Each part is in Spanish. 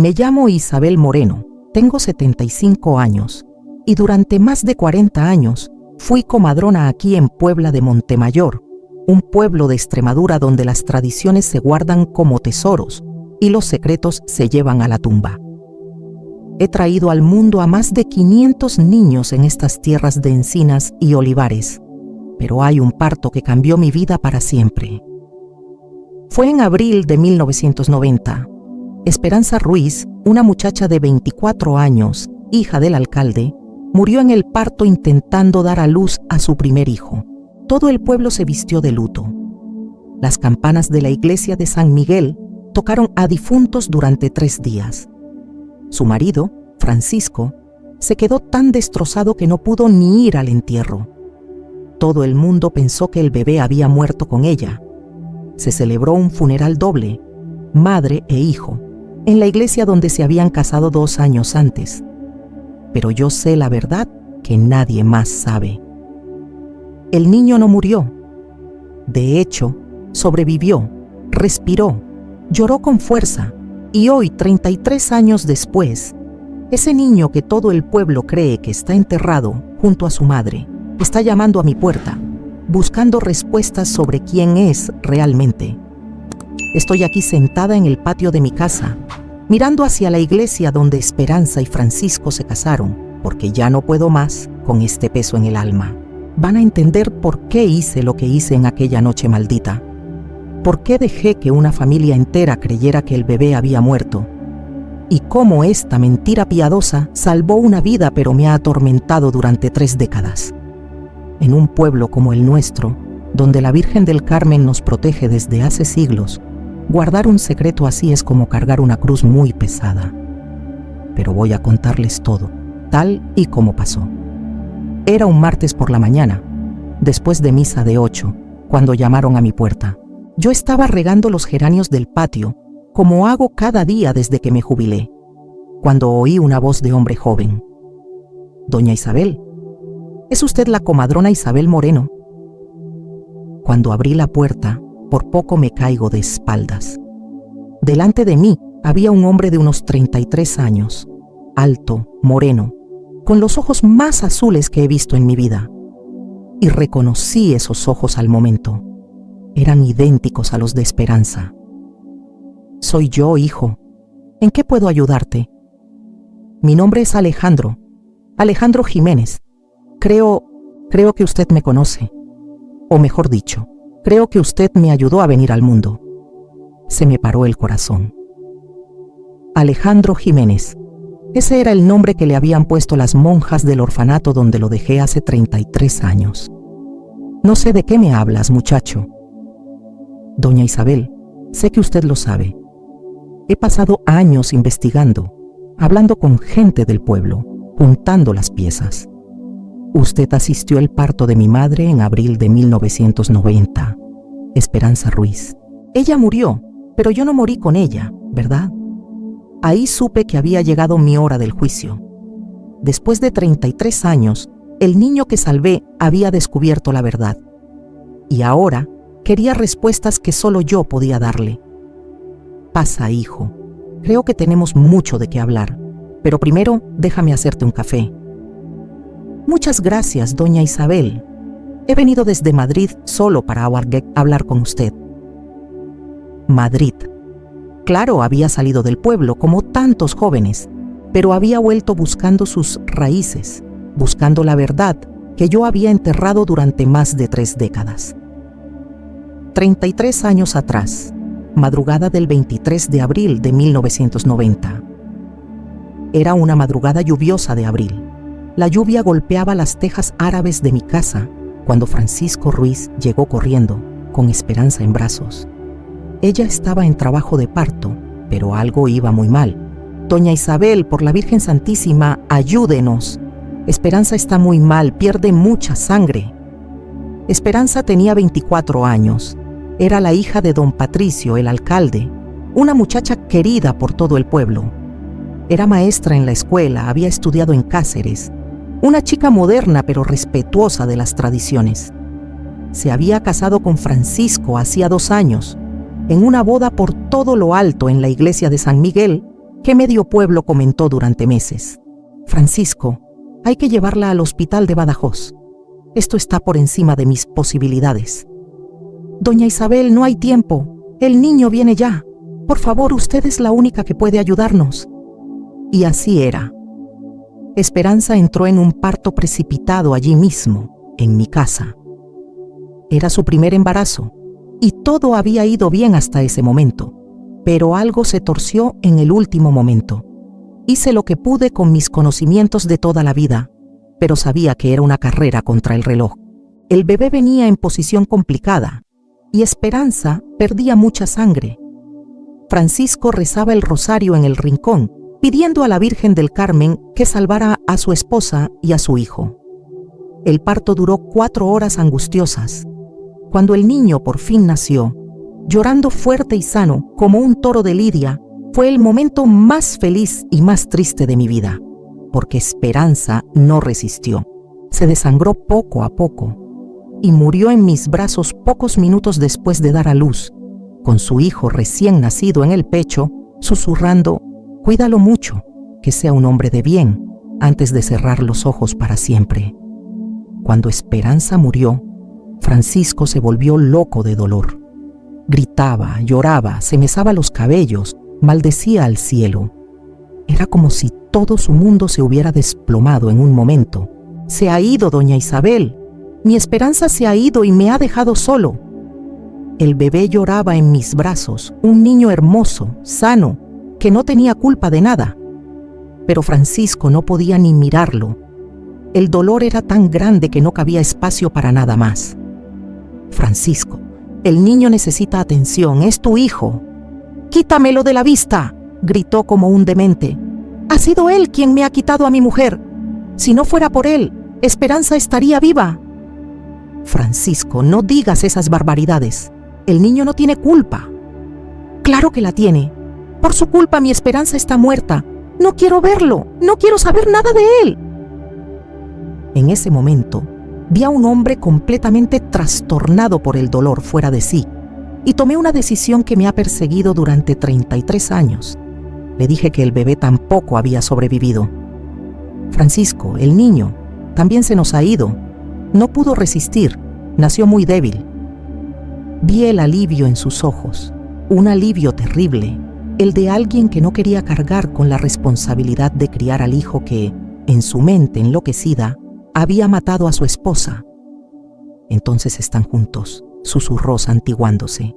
Me llamo Isabel Moreno, tengo 75 años y durante más de 40 años fui comadrona aquí en Puebla de Montemayor, un pueblo de Extremadura donde las tradiciones se guardan como tesoros y los secretos se llevan a la tumba. He traído al mundo a más de 500 niños en estas tierras de encinas y olivares, pero hay un parto que cambió mi vida para siempre. Fue en abril de 1990. Esperanza Ruiz, una muchacha de 24 años, hija del alcalde, murió en el parto intentando dar a luz a su primer hijo. Todo el pueblo se vistió de luto. Las campanas de la iglesia de San Miguel tocaron a difuntos durante 3 días. Su marido, Francisco, se quedó tan destrozado que no pudo ni ir al entierro. Todo el mundo pensó que el bebé había muerto con ella. Se celebró un funeral doble, madre e hijo, en la iglesia donde se habían casado 2 años antes. Pero yo sé la verdad que nadie más sabe. El niño no murió. De hecho, sobrevivió, respiró, lloró con fuerza y hoy, 33 años después, ese niño que todo el pueblo cree que está enterrado junto a su madre, está llamando a mi puerta, buscando respuestas sobre quién es realmente. Estoy aquí sentada en el patio de mi casa, mirando hacia la iglesia donde Esperanza y Francisco se casaron, porque ya no puedo más con este peso en el alma. Van a entender por qué hice lo que hice en aquella noche maldita. ¿Por qué dejé que una familia entera creyera que el bebé había muerto? Y cómo esta mentira piadosa salvó una vida pero me ha atormentado durante 3 décadas. En un pueblo como el nuestro, donde la Virgen del Carmen nos protege desde hace siglos, guardar un secreto así es como cargar una cruz muy pesada. Pero voy a contarles todo, tal y como pasó. Era un martes por la mañana, después de misa de 8, cuando llamaron a mi puerta. Yo estaba regando los geranios del patio, como hago cada día desde que me jubilé, cuando oí una voz de hombre joven. «Doña Isabel, ¿es usted la comadrona Isabel Moreno?» Cuando abrí la puerta, por poco me caigo de espaldas. Delante de mí había un hombre de unos 33 años, alto, moreno, con los ojos más azules que he visto en mi vida. Y reconocí esos ojos al momento. Eran idénticos a los de Esperanza. «Soy yo, hijo. ¿En qué puedo ayudarte?» «Mi nombre es Alejandro Jiménez. Creo que usted me conoce. O mejor dicho, creo que usted me ayudó a venir al mundo». Se me paró el corazón. Alejandro Jiménez. Ese era el nombre que le habían puesto las monjas del orfanato donde lo dejé hace 33 años. «No sé de qué me hablas, muchacho». «Doña Isabel, sé que usted lo sabe. He pasado años investigando, hablando con gente del pueblo, juntando las piezas. Usted asistió al parto de mi madre en abril de 1990, Esperanza Ruiz. Ella murió, pero yo no morí con ella, ¿verdad? Ahí supe que había llegado mi hora del juicio. Después de 33 años, el niño que salvé había descubierto la verdad. Y ahora quería respuestas que solo yo podía darle. Pasa, hijo. Creo que tenemos mucho de qué hablar, pero primero déjame hacerte un café. Muchas gracias, doña Isabel. He venido desde Madrid solo para hablar con usted. Madrid. Claro, había salido del pueblo como tantos jóvenes, pero había vuelto buscando sus raíces, buscando la verdad que yo había enterrado durante más de 3 décadas. 33 años atrás, madrugada del 23 de abril de 1990. Era una madrugada lluviosa de abril. La lluvia golpeaba las tejas árabes de mi casa cuando Francisco Ruiz llegó corriendo, con Esperanza en brazos. Ella estaba en trabajo de parto, pero algo iba muy mal. «Doña Isabel, por la Virgen Santísima, ayúdenos. Esperanza está muy mal, pierde mucha sangre». Esperanza tenía 24 años. Era la hija de don Patricio, el alcalde, una muchacha querida por todo el pueblo. Era maestra en la escuela, había estudiado en Cáceres, una chica moderna pero respetuosa de las tradiciones. Se había casado con Francisco hacía 2 años, en una boda por todo lo alto en la iglesia de San Miguel, que medio pueblo comentó durante meses. Francisco, hay que llevarla al hospital de Badajoz. Esto está por encima de mis posibilidades. Doña Isabel, no hay tiempo. El niño viene ya. Por favor, usted es la única que puede ayudarnos. Y así era. Esperanza entró en un parto precipitado allí mismo, en mi casa. Era su primer embarazo, y todo había ido bien hasta ese momento, pero algo se torció en el último momento. Hice lo que pude con mis conocimientos de toda la vida, pero sabía que era una carrera contra el reloj. El bebé venía en posición complicada, y Esperanza perdía mucha sangre. Francisco rezaba el rosario en el rincón, pidiendo a la Virgen del Carmen que salvara a su esposa y a su hijo. El parto duró 4 horas angustiosas. Cuando el niño por fin nació, llorando fuerte y sano como un toro de lidia, fue el momento más feliz y más triste de mi vida, porque Esperanza no resistió. Se desangró poco a poco y murió en mis brazos pocos minutos después de dar a luz, con su hijo recién nacido en el pecho, susurrando: «Cuídalo mucho, que sea un hombre de bien», antes de cerrar los ojos para siempre. Cuando Esperanza murió, Francisco se volvió loco de dolor. Gritaba, lloraba, se mesaba los cabellos, maldecía al cielo. Era como si todo su mundo se hubiera desplomado en un momento. «Se ha ido, doña Isabel. Mi Esperanza se ha ido y me ha dejado solo». El bebé lloraba en mis brazos, un niño hermoso, sano, que no tenía culpa de nada. Pero Francisco no podía ni mirarlo. El dolor era tan grande que no cabía espacio para nada más. «Francisco, el niño necesita atención, es tu hijo». «Quítamelo de la vista», gritó como un demente. «Ha sido él quien me ha quitado a mi mujer. Si no fuera por él, Esperanza estaría viva». «Francisco, no digas esas barbaridades. El niño no tiene culpa». «Claro que la tiene. Por su culpa mi Esperanza está muerta. No quiero verlo, no quiero saber nada de él». En ese momento, vi a un hombre completamente trastornado por el dolor, fuera de sí, y tomé una decisión que me ha perseguido durante 33 años. Le dije que el bebé tampoco había sobrevivido. «Francisco, el niño, también se nos ha ido. No pudo resistir, nació muy débil». Vi el alivio en sus ojos, un alivio terrible, el de alguien que no quería cargar con la responsabilidad de criar al hijo que, en su mente enloquecida, había matado a su esposa. «Entonces están juntos», susurró santiguándose,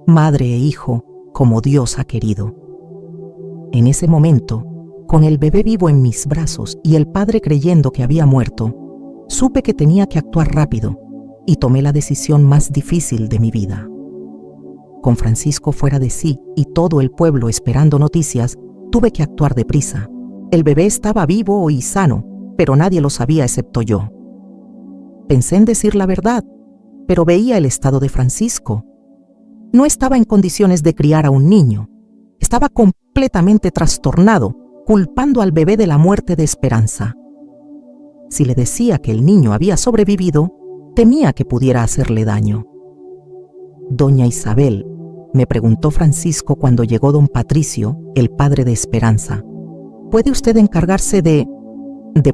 «madre e hijo, como Dios ha querido». En ese momento, con el bebé vivo en mis brazos y el padre creyendo que había muerto, supe que tenía que actuar rápido y tomé la decisión más difícil de mi vida. Con Francisco fuera de sí y todo el pueblo esperando noticias, tuve que actuar deprisa. El bebé estaba vivo y sano, pero nadie lo sabía excepto yo. Pensé en decir la verdad, pero veía el estado de Francisco. No estaba en condiciones de criar a un niño. Estaba completamente trastornado, culpando al bebé de la muerte de Esperanza. Si le decía que el niño había sobrevivido, temía que pudiera hacerle daño. «Doña Isabel», me preguntó Francisco cuando llegó don Patricio, el padre de Esperanza, «¿puede usted encargarse de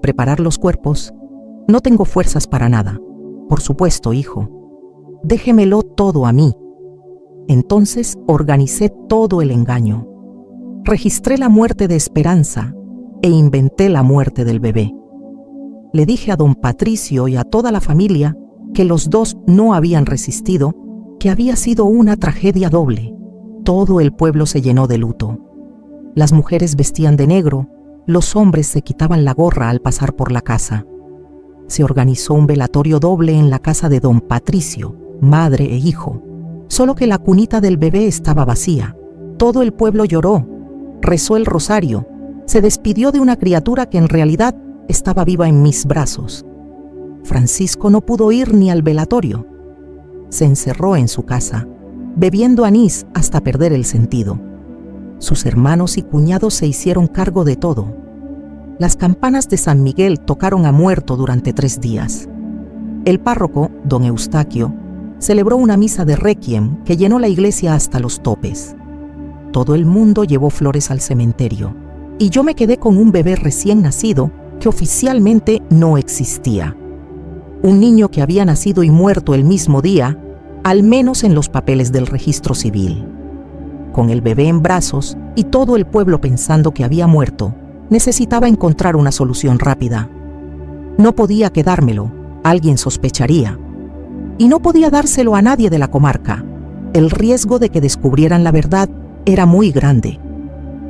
preparar los cuerpos? No tengo fuerzas para nada». «Por supuesto, hijo. Déjemelo todo a mí». Entonces organicé todo el engaño. Registré la muerte de Esperanza e inventé la muerte del bebé. Le dije a don Patricio y a toda la familia que los dos no habían resistido, que había sido una tragedia doble. Todo el pueblo se llenó de luto. Las mujeres vestían de negro, los hombres se quitaban la gorra al pasar por la casa. Se organizó un velatorio doble en la casa de don Patricio, madre e hijo, solo que la cunita del bebé estaba vacía. Todo el pueblo lloró, rezó el rosario, se despidió de una criatura que en realidad estaba viva en mis brazos. Francisco no pudo ir ni al velatorio. Se encerró en su casa, bebiendo anís hasta perder el sentido. Sus hermanos y cuñados se hicieron cargo de todo. Las campanas de San Miguel tocaron a muerto durante 3 días. El párroco, don Eustaquio, celebró una misa de requiem que llenó la iglesia hasta los topes. Todo el mundo llevó flores al cementerio y yo me quedé con un bebé recién nacido que oficialmente no existía. Un niño que había nacido y muerto el mismo día, al menos en los papeles del registro civil. Con el bebé en brazos y todo el pueblo pensando que había muerto, necesitaba encontrar una solución rápida. No podía quedármelo, alguien sospecharía. Y no podía dárselo a nadie de la comarca. El riesgo de que descubrieran la verdad era muy grande.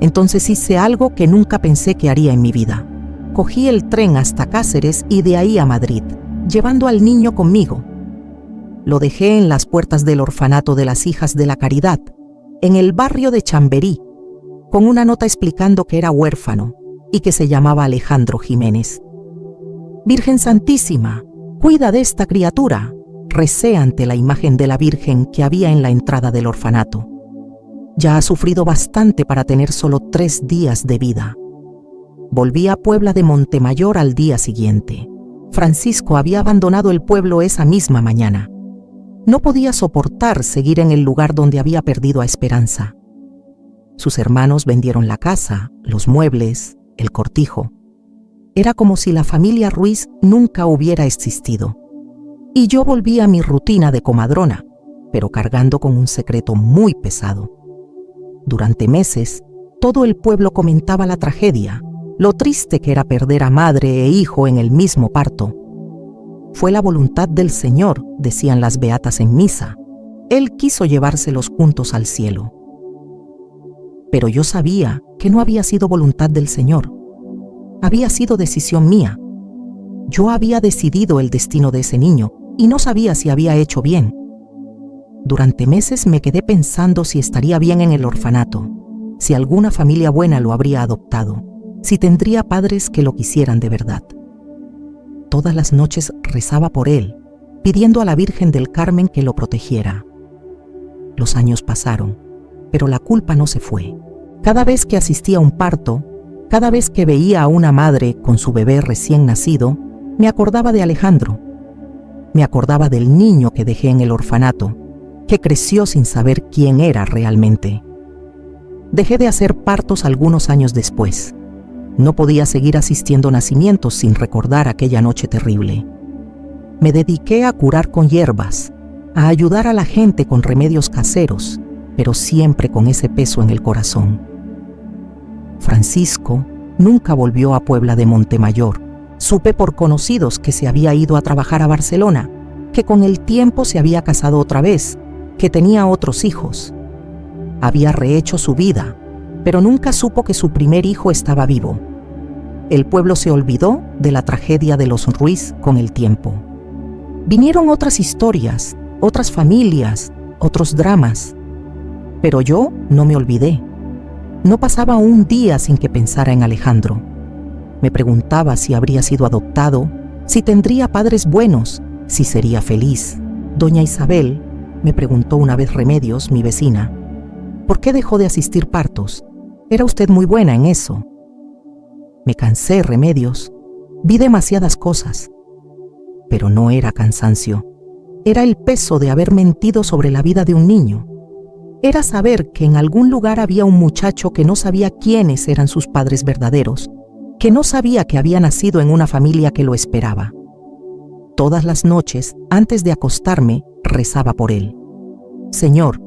Entonces hice algo que nunca pensé que haría en mi vida. Cogí el tren hasta Cáceres y de ahí a Madrid, llevando al niño conmigo. Lo dejé en las puertas del orfanato de las Hijas de la Caridad, en el barrio de Chamberí, con una nota explicando que era huérfano y que se llamaba Alejandro Jiménez. Virgen Santísima, cuida de esta criatura, recé ante la imagen de la Virgen que había en la entrada del orfanato. Ya ha sufrido bastante para tener solo 3 días de vida. Volví a Puebla de Montemayor al día siguiente. Francisco había abandonado el pueblo esa misma mañana. No podía soportar seguir en el lugar donde había perdido a Esperanza. Sus hermanos vendieron la casa, los muebles, el cortijo. Era como si la familia Ruiz nunca hubiera existido. Y yo volví a mi rutina de comadrona, pero cargando con un secreto muy pesado. Durante meses, todo el pueblo comentaba la tragedia, lo triste que era perder a madre e hijo en el mismo parto. Fue la voluntad del Señor, decían las beatas en misa. Él quiso llevárselos juntos al cielo. Pero yo sabía que no había sido voluntad del Señor. Había sido decisión mía. Yo había decidido el destino de ese niño y no sabía si había hecho bien. Durante meses me quedé pensando si estaría bien en el orfanato, si alguna familia buena lo habría adoptado, si tendría padres que lo quisieran de verdad. Todas las noches rezaba por él, pidiendo a la Virgen del Carmen que lo protegiera. Los años pasaron, pero la culpa no se fue. Cada vez que asistía a un parto, cada vez que veía a una madre con su bebé recién nacido, me acordaba de Alejandro. Me acordaba del niño que dejé en el orfanato, que creció sin saber quién era realmente. Dejé de hacer partos algunos años después. No podía seguir asistiendo a nacimientos sin recordar aquella noche terrible. Me dediqué a curar con hierbas, a ayudar a la gente con remedios caseros, pero siempre con ese peso en el corazón. Francisco nunca volvió a Puebla de Montemayor. Supe por conocidos que se había ido a trabajar a Barcelona, que con el tiempo se había casado otra vez, que tenía otros hijos. Había rehecho su vida, pero nunca supo que su primer hijo estaba vivo. El pueblo se olvidó de la tragedia de los Ruiz con el tiempo. Vinieron otras historias, otras familias, otros dramas. Pero yo no me olvidé. No pasaba un día sin que pensara en Alejandro. Me preguntaba si habría sido adoptado, si tendría padres buenos, si sería feliz. Doña Isabel me preguntó una vez Remedios, mi vecina, ¿por qué dejó de asistir partos? Era usted muy buena en eso. Me cansé, Remedios. Vi demasiadas cosas. Pero no era cansancio. Era el peso de haber mentido sobre la vida de un niño. Era saber que en algún lugar había un muchacho que no sabía quiénes eran sus padres verdaderos, que no sabía que había nacido en una familia que lo esperaba. Todas las noches, antes de acostarme, rezaba por él. Señor,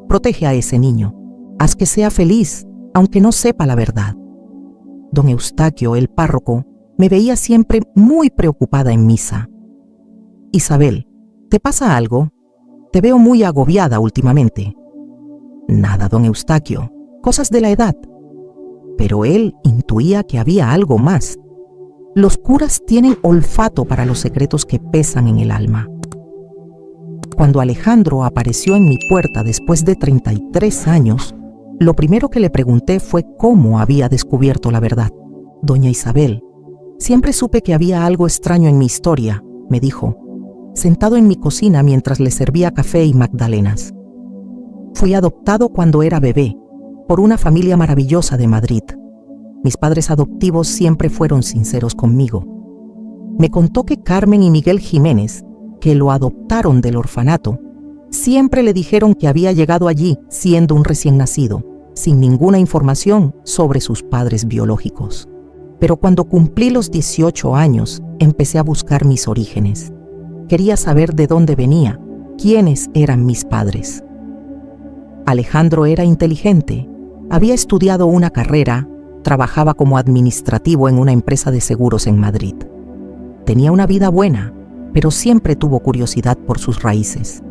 protege a ese niño. Haz que sea feliz, aunque no sepa la verdad. Don Eustaquio, el párroco, me veía siempre muy preocupada en misa. Isabel, ¿te pasa algo? Te veo muy agobiada últimamente. Nada, don Eustaquio, cosas de la edad. Pero él intuía que había algo más. Los curas tienen olfato para los secretos que pesan en el alma. Cuando Alejandro apareció en mi puerta después de 33 años, lo primero que le pregunté fue cómo había descubierto la verdad. Doña Isabel, siempre supe que había algo extraño en mi historia, me dijo, sentado en mi cocina mientras le servía café y magdalenas. Fui adoptado cuando era bebé, por una familia maravillosa de Madrid. Mis padres adoptivos siempre fueron sinceros conmigo. Me contó que Carmen y Miguel Jiménez, que lo adoptaron del orfanato, siempre le dijeron que había llegado allí siendo un recién nacido, sin ninguna información sobre sus padres biológicos. Pero cuando cumplí los 18 años, empecé a buscar mis orígenes. Quería saber de dónde venía, quiénes eran mis padres. Alejandro era inteligente, había estudiado una carrera, trabajaba como administrativo en una empresa de seguros en Madrid. Tenía una vida buena, pero siempre tuvo curiosidad por sus raíces.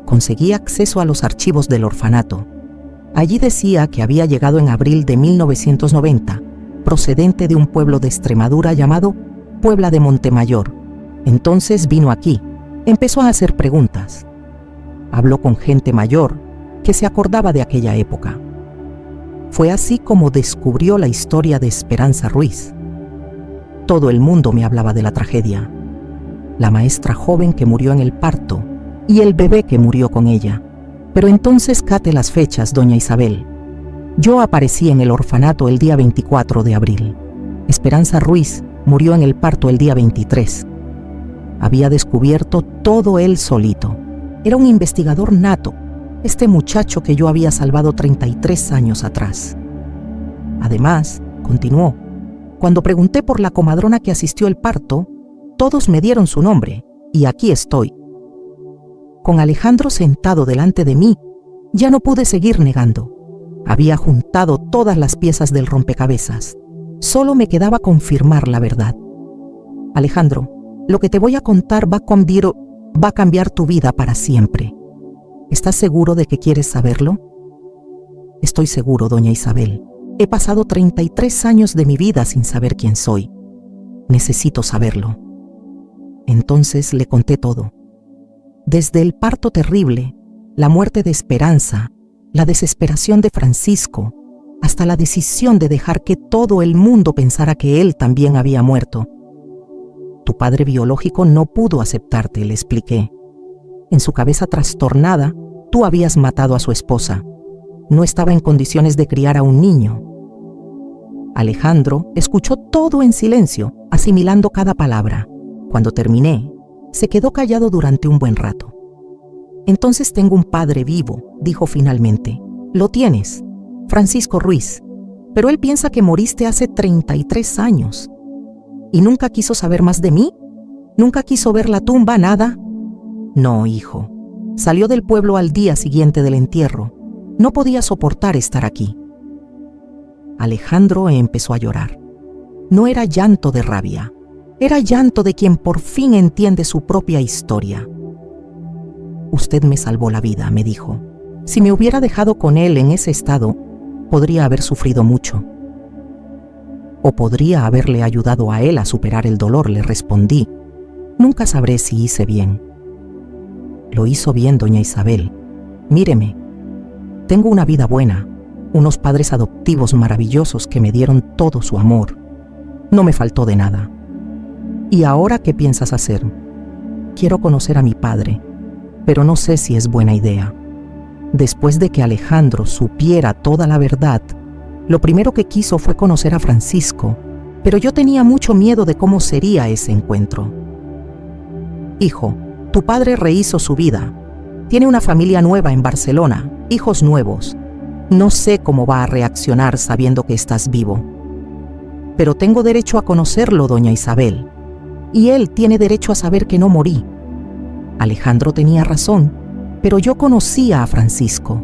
Conseguí acceso a los archivos del orfanato. Allí decía que había llegado en abril de 1990, procedente de un pueblo de Extremadura llamado Puebla de Montemayor. Entonces vino aquí, empezó a hacer preguntas. Habló con gente mayor que se acordaba de aquella época. Fue así como descubrió la historia de Esperanza Ruiz. Todo el mundo me hablaba de la tragedia. La maestra joven que murió en el parto y el bebé que murió con ella. Pero entonces cate las fechas, doña Isabel. Yo aparecí en el orfanato el día 24 de abril. Esperanza Ruiz murió en el parto el día 23. Había descubierto todo él solito. Era un investigador nato, este muchacho que yo había salvado 33 años atrás. Además, continuó, cuando pregunté por la comadrona que asistió al parto, todos me dieron su nombre, y aquí estoy. Con Alejandro sentado delante de mí, ya no pude seguir negando. Había juntado todas las piezas del rompecabezas. Solo me quedaba confirmar la verdad. Alejandro, lo que te voy a contar va a cambiar tu vida para siempre. ¿Estás seguro de que quieres saberlo? Estoy seguro, doña Isabel. He pasado 33 años de mi vida sin saber quién soy. Necesito saberlo. Entonces le conté todo. Desde el parto terrible, la muerte de Esperanza, la desesperación de Francisco, hasta la decisión de dejar que todo el mundo pensara que él también había muerto. Tu padre biológico no pudo aceptarte, le expliqué. En su cabeza trastornada, tú habías matado a su esposa. No estaba en condiciones de criar a un niño. Alejandro escuchó todo en silencio, asimilando cada palabra. Cuando terminé, se quedó callado durante un buen rato. Entonces tengo un padre vivo, dijo finalmente. Lo tienes, Francisco Ruiz, pero él piensa que moriste hace 33 años. ¿Y nunca quiso saber más de mí? ¿Nunca quiso ver la tumba, nada? No, hijo. Salió del pueblo al día siguiente del entierro. No podía soportar estar aquí. Alejandro empezó a llorar. No era llanto de rabia. Era llanto de quien por fin entiende su propia historia. Usted me salvó la vida, me dijo. Si me hubiera dejado con él en ese estado, podría haber sufrido mucho. O podría haberle ayudado a él a superar el dolor, le respondí. Nunca sabré si hice bien. Lo hizo bien, doña Isabel. Míreme, tengo una vida buena, unos padres adoptivos maravillosos que me dieron todo su amor. No me faltó de nada. ¿Y ahora qué piensas hacer? Quiero conocer a mi padre, pero no sé si es buena idea. Después de que Alejandro supiera toda la verdad, lo primero que quiso fue conocer a Francisco, pero yo tenía mucho miedo de cómo sería ese encuentro. Hijo, tu padre rehizo su vida. Tiene una familia nueva en Barcelona, hijos nuevos. No sé cómo va a reaccionar sabiendo que estás vivo. Pero tengo derecho a conocerlo, doña Isabel. Y él tiene derecho a saber que no morí. Alejandro tenía razón, pero yo conocía a Francisco.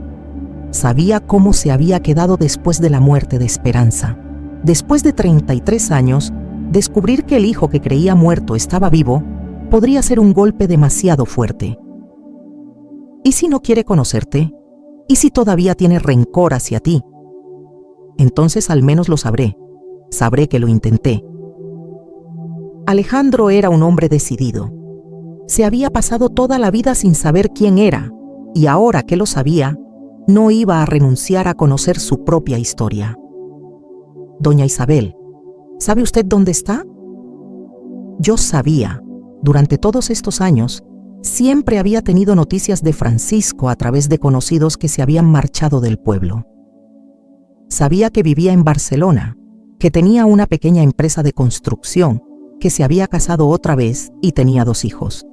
Sabía cómo se había quedado después de la muerte de Esperanza. Después de 33 años, descubrir que el hijo que creía muerto estaba vivo podría ser un golpe demasiado fuerte. ¿Y si no quiere conocerte? ¿Y si todavía tiene rencor hacia ti? Entonces al menos lo sabré. Sabré que lo intenté. Alejandro era un hombre decidido. Se había pasado toda la vida sin saber quién era, y ahora que lo sabía, no iba a renunciar a conocer su propia historia. Doña Isabel, ¿sabe usted dónde está? Yo sabía. Durante todos estos años, siempre había tenido noticias de Francisco a través de conocidos que se habían marchado del pueblo. Sabía que vivía en Barcelona, que tenía una pequeña empresa de construcción, que se había casado otra vez y tenía 2 hijos.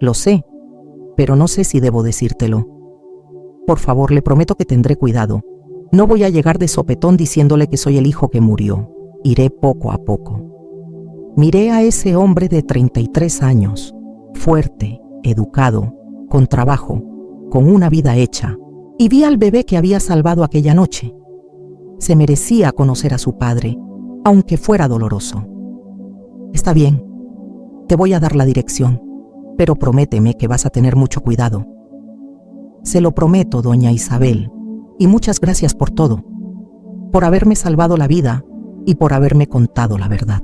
Lo sé, pero no sé si debo decírtelo. Por favor, le prometo que tendré cuidado. No voy a llegar de sopetón diciéndole que soy el hijo que murió. Iré poco a poco. Miré a ese hombre de 33 años, fuerte, educado, con trabajo, con una vida hecha, y vi al bebé que había salvado aquella noche. Se merecía conocer a su padre, aunque fuera doloroso. Está bien, te voy a dar la dirección, pero prométeme que vas a tener mucho cuidado. Se lo prometo, doña Isabel, y muchas gracias por todo, por haberme salvado la vida y por haberme contado la verdad.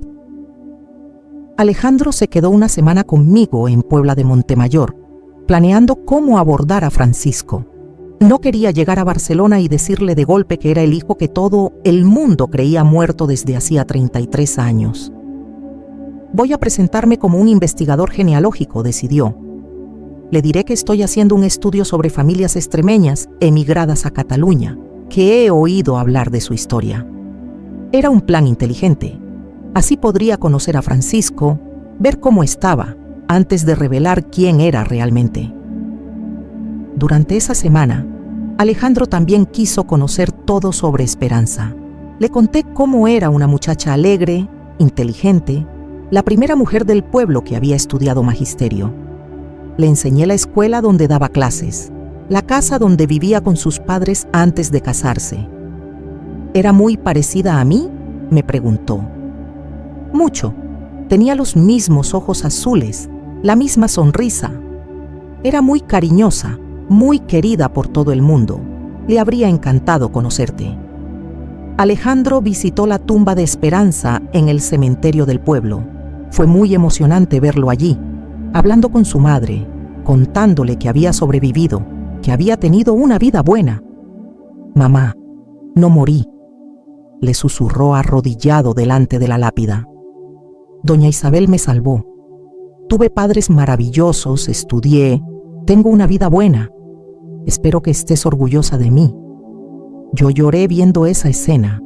Alejandro se quedó una semana conmigo en Puebla de Montemayor, planeando cómo abordar a Francisco. No quería llegar a Barcelona y decirle de golpe que era el hijo que todo el mundo creía muerto desde hacía 33 años. Voy a presentarme como un investigador genealógico, decidió. Le diré que estoy haciendo un estudio sobre familias extremeñas emigradas a Cataluña, que he oído hablar de su historia. Era un plan inteligente. Así podría conocer a Francisco, ver cómo estaba, antes de revelar quién era realmente. Durante esa semana, Alejandro también quiso conocer todo sobre Esperanza. Le conté cómo era una muchacha alegre, inteligente, la primera mujer del pueblo que había estudiado magisterio. Le enseñé la escuela donde daba clases, la casa donde vivía con sus padres antes de casarse. ¿Era muy parecida a mí?, me preguntó. Mucho. Tenía los mismos ojos azules, la misma sonrisa. Era muy cariñosa, muy querida por todo el mundo. Le habría encantado conocerte. Alejandro visitó la tumba de Esperanza en el cementerio del pueblo. Fue muy emocionante verlo allí, hablando con su madre, contándole que había sobrevivido, que había tenido una vida buena. «Mamá, no morí», le susurró arrodillado delante de la lápida. «Doña Isabel me salvó. Tuve padres maravillosos, estudié, tengo una vida buena. Espero que estés orgullosa de mí». Yo lloré viendo esa escena.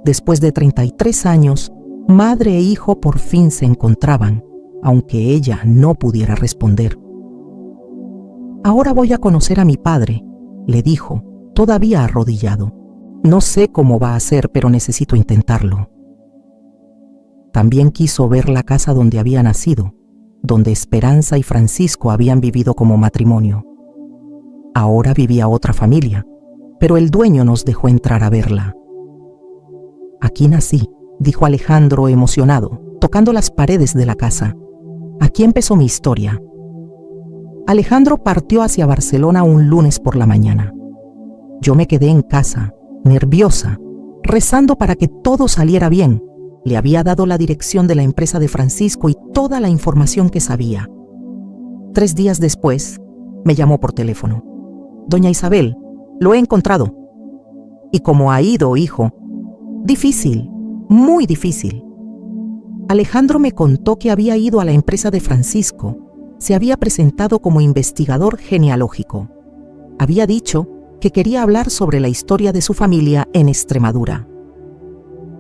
Después de 33 años, madre e hijo por fin se encontraban, aunque ella no pudiera responder. «Ahora voy a conocer a mi padre», le dijo, todavía arrodillado. «No sé cómo va a ser, pero necesito intentarlo». También quiso ver la casa donde había nacido, donde Esperanza y Francisco habían vivido como matrimonio. Ahora vivía otra familia, pero el dueño nos dejó entrar a verla. «Aquí nací», dijo Alejandro emocionado, tocando las paredes de la casa. «Aquí empezó mi historia». Alejandro partió hacia Barcelona un lunes por la mañana. Yo me quedé en casa, nerviosa, rezando para que todo saliera bien. Le había dado la dirección de la empresa de Francisco y toda la información que sabía. 3 días después, me llamó por teléfono. «Doña Isabel, lo he encontrado». «¿Y cómo ha ido, hijo?» «Difícil, muy difícil». Alejandro me contó que había ido a la empresa de Francisco. Se había presentado como investigador genealógico. Había dicho que quería hablar sobre la historia de su familia en Extremadura.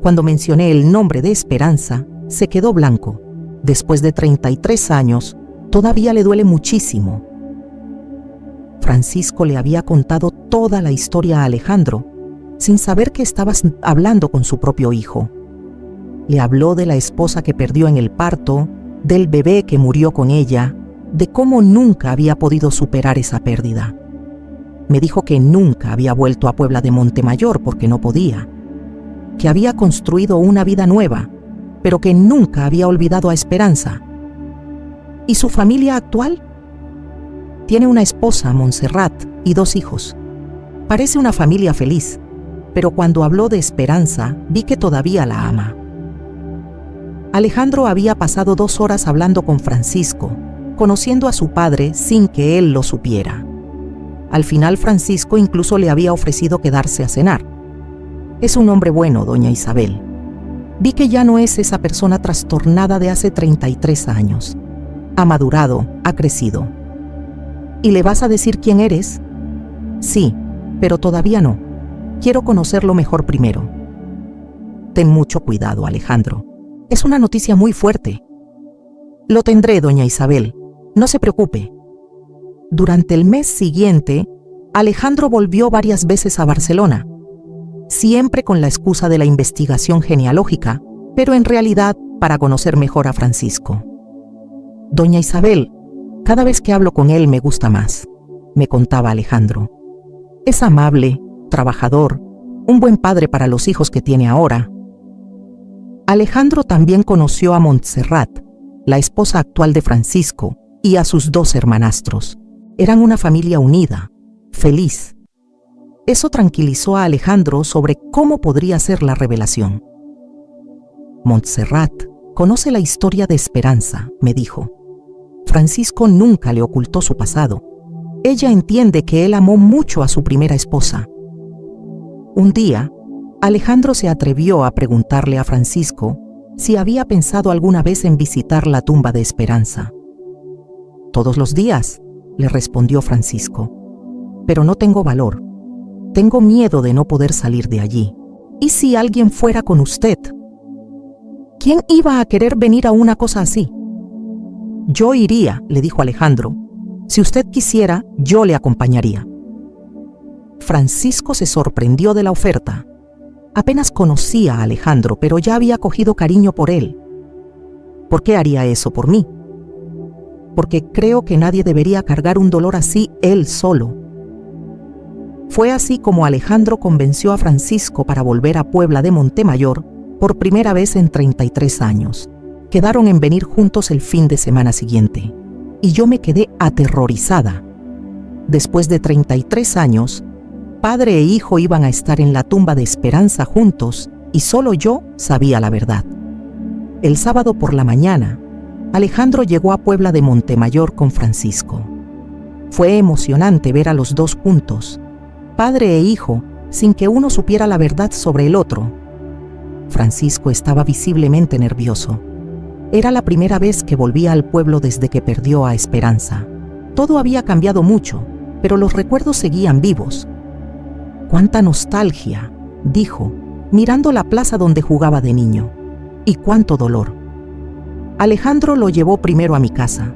Cuando mencioné el nombre de Esperanza, se quedó blanco. Después de 33 años, todavía le duele muchísimo. Francisco le había contado toda la historia a Alejandro, sin saber que estaba hablando con su propio hijo. Le habló de la esposa que perdió en el parto, del bebé que murió con ella, de cómo nunca había podido superar esa pérdida. Me dijo que nunca había vuelto a Puebla de Montemayor porque no podía, que había construido una vida nueva, pero que nunca había olvidado a Esperanza. ¿Y su familia actual? Tiene una esposa, Montserrat, y 2 hijos. Parece una familia feliz, pero cuando habló de Esperanza, vi que todavía la ama. Alejandro había pasado 2 horas hablando con Francisco, conociendo a su padre sin que él lo supiera. Al final, Francisco incluso le había ofrecido quedarse a cenar. «Es un hombre bueno, doña Isabel». Vi que ya no es esa persona trastornada de hace 33 años. Ha madurado, ha crecido. «¿Y le vas a decir quién eres?» «Sí, pero todavía no. Quiero conocerlo mejor primero». «Ten mucho cuidado, Alejandro. Es una noticia muy fuerte». «Lo tendré, doña Isabel. No se preocupe». Durante el mes siguiente, Alejandro volvió varias veces a Barcelona, siempre con la excusa de la investigación genealógica, pero en realidad para conocer mejor a Francisco. Doña Isabel, cada vez que hablo con él me gusta más, me contaba Alejandro. Es amable, trabajador, un buen padre para los hijos que tiene ahora. Alejandro también conoció a Montserrat, la esposa actual de Francisco, y a sus 2 hermanastros. Eran una familia unida, feliz. Eso tranquilizó a Alejandro sobre cómo podría ser la revelación. Montserrat conoce la historia de Esperanza, me dijo. Francisco nunca le ocultó su pasado. Ella entiende que él amó mucho a su primera esposa. Un día, Alejandro se atrevió a preguntarle a Francisco si había pensado alguna vez en visitar la tumba de Esperanza. Todos los días, le respondió Francisco, pero no tengo valor. Tengo miedo de no poder salir de allí. ¿Y si alguien fuera con usted? ¿Quién iba a querer venir a una cosa así? Yo iría, le dijo Alejandro. Si usted quisiera, yo le acompañaría. Francisco se sorprendió de la oferta. Apenas conocía a Alejandro, pero ya había cogido cariño por él. ¿Por qué haría eso por mí? Porque creo que nadie debería cargar un dolor así él solo. Fue así como Alejandro convenció a Francisco para volver a Puebla de Montemayor por primera vez en 33 años. Quedaron en venir juntos el fin de semana siguiente, y yo me quedé aterrorizada. Después de 33 años, padre e hijo iban a estar en la tumba de Esperanza juntos, y solo yo sabía la verdad. El sábado por la mañana, Alejandro llegó a Puebla de Montemayor con Francisco. Fue emocionante ver a los 2 juntos, padre e hijo, sin que uno supiera la verdad sobre el otro. Francisco estaba visiblemente nervioso. Era la primera vez que volvía al pueblo desde que perdió a Esperanza. Todo había cambiado mucho, pero los recuerdos seguían vivos. ¡Cuánta nostalgia!, dijo, mirando la plaza donde jugaba de niño. ¡Y cuánto dolor! Alejandro lo llevó primero a mi casa.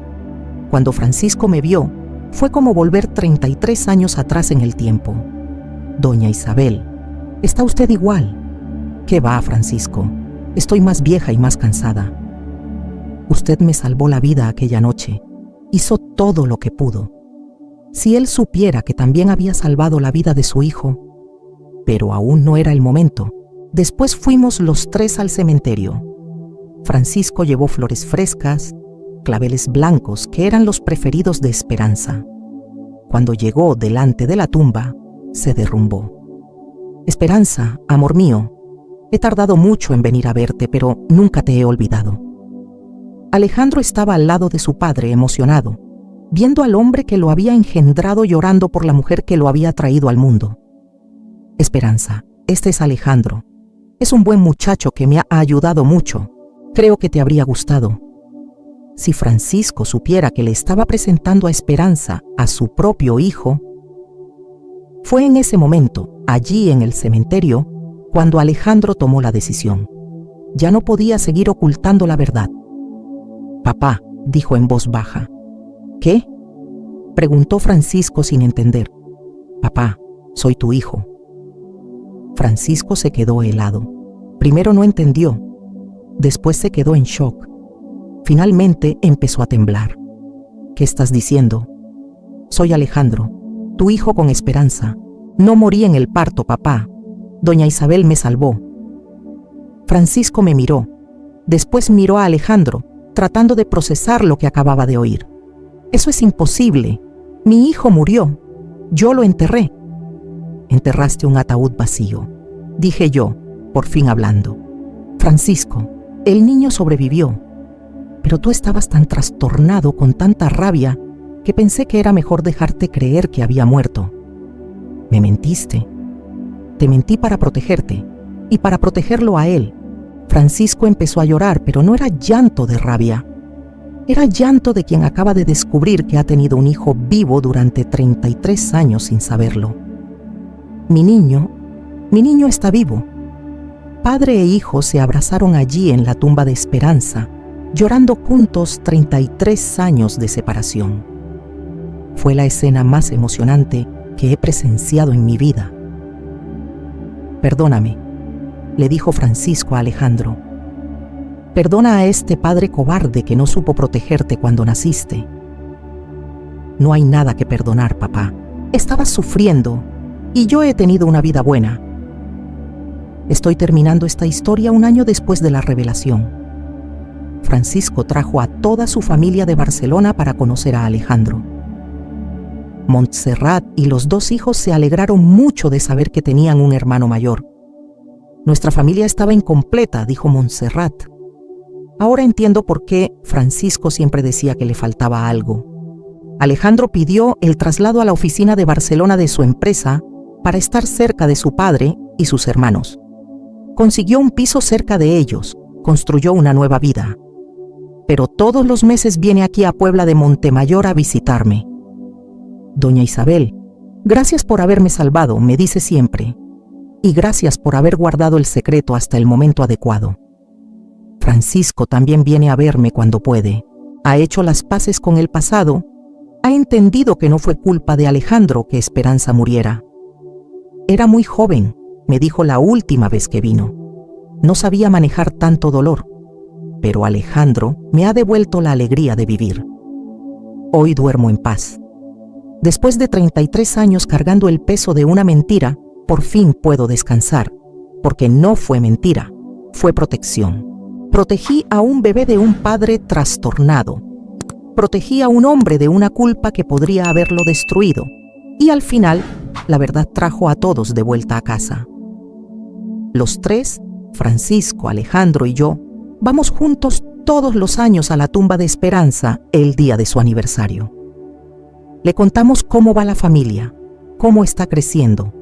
Cuando Francisco me vio, fue como volver 33 años atrás en el tiempo. Doña Isabel, ¿está usted igual? ¿Qué va, Francisco? Estoy más vieja y más cansada. Usted me salvó la vida aquella noche. Hizo todo lo que pudo. Si él supiera que también había salvado la vida de su hijo, pero aún no era el momento. Después fuimos los 3 al cementerio. Francisco llevó flores frescas, claveles blancos que eran los preferidos de Esperanza. Cuando llegó delante de la tumba, se derrumbó. Esperanza, amor mío, he tardado mucho en venir a verte, pero nunca te he olvidado. Alejandro estaba al lado de su padre, emocionado, viendo al hombre que lo había engendrado llorando por la mujer que lo había traído al mundo. Esperanza, este es Alejandro. Es un buen muchacho que me ha ayudado mucho. Creo que te habría gustado. Si Francisco supiera que le estaba presentando a Esperanza a su propio hijo. Fue en ese momento, allí en el cementerio, cuando Alejandro tomó la decisión. Ya no podía seguir ocultando la verdad. Papá, dijo en voz baja. ¿Qué?, preguntó Francisco sin entender. Papá, soy tu hijo. Francisco se quedó helado. Primero no entendió. Después se quedó en shock. Finalmente empezó a temblar. ¿Qué estás diciendo? Soy Alejandro, tu hijo con Esperanza. No morí en el parto, papá. Doña Isabel me salvó. Francisco me miró. Después miró a Alejandro, tratando de procesar lo que acababa de oír. Eso es imposible. Mi hijo murió. Yo lo enterré. Enterraste un ataúd vacío, dije yo, por fin hablando. Francisco, el niño sobrevivió, pero tú estabas tan trastornado con tanta rabia que pensé que era mejor dejarte creer que había muerto. Me mentiste. Te mentí para protegerte y para protegerlo a él. Francisco empezó a llorar, pero no era llanto de rabia. Era llanto de quien acaba de descubrir que ha tenido un hijo vivo durante 33 años sin saberlo. Mi niño está vivo. Padre e hijo se abrazaron allí en la tumba de Esperanza, llorando juntos 33 años de separación. Fue la escena más emocionante que he presenciado en mi vida. Perdóname, le dijo Francisco a Alejandro. Perdona a este padre cobarde que no supo protegerte cuando naciste. No hay nada que perdonar, papá. Estabas sufriendo y yo he tenido una vida buena. Estoy terminando esta historia un año después de la revelación. Francisco trajo a toda su familia de Barcelona para conocer a Alejandro. Montserrat y los 2 hijos se alegraron mucho de saber que tenían un hermano mayor. Nuestra familia estaba incompleta, dijo Montserrat. Ahora entiendo por qué Francisco siempre decía que le faltaba algo. Alejandro pidió el traslado a la oficina de Barcelona de su empresa para estar cerca de su padre y sus hermanos. Consiguió un piso cerca de ellos, construyó una nueva vida. Pero todos los meses viene aquí a Puebla de Montemayor a visitarme. Doña Isabel, gracias por haberme salvado, me dice siempre. Y gracias por haber guardado el secreto hasta el momento adecuado. Francisco también viene a verme cuando puede. Ha hecho las paces con el pasado. Ha entendido que no fue culpa de Alejandro que Esperanza muriera. Era muy joven, me dijo la última vez que vino. No sabía manejar tanto dolor, pero Alejandro me ha devuelto la alegría de vivir. Hoy duermo en paz. Después de 33 años cargando el peso de una mentira, por fin puedo descansar, porque no fue mentira, fue protección. Protegí a un bebé de un padre trastornado. Protegí a un hombre de una culpa que podría haberlo destruido. Y al final, la verdad trajo a todos de vuelta a casa. Los 3, Francisco, Alejandro y yo, vamos juntos todos los años a la tumba de Esperanza el día de su aniversario. Le contamos cómo va la familia, cómo está creciendo,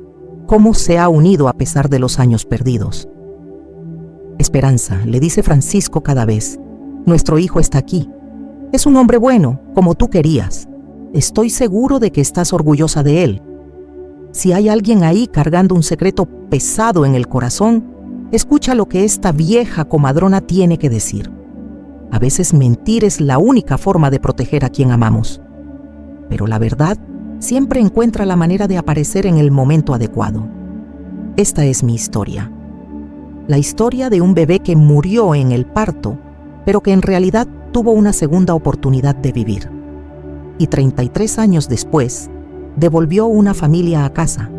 cómo se ha unido a pesar de los años perdidos. Esperanza, le dice Francisco cada vez, nuestro hijo está aquí. Es un hombre bueno, como tú querías. Estoy seguro de que estás orgullosa de él. Si hay alguien ahí cargando un secreto pesado en el corazón, escucha lo que esta vieja comadrona tiene que decir. A veces mentir es la única forma de proteger a quien amamos. Pero la verdad siempre encuentra la manera de aparecer en el momento adecuado. Esta es mi historia. La historia de un bebé que murió en el parto, pero que en realidad tuvo una segunda oportunidad de vivir. Y 33 años después, devolvió una familia a casa.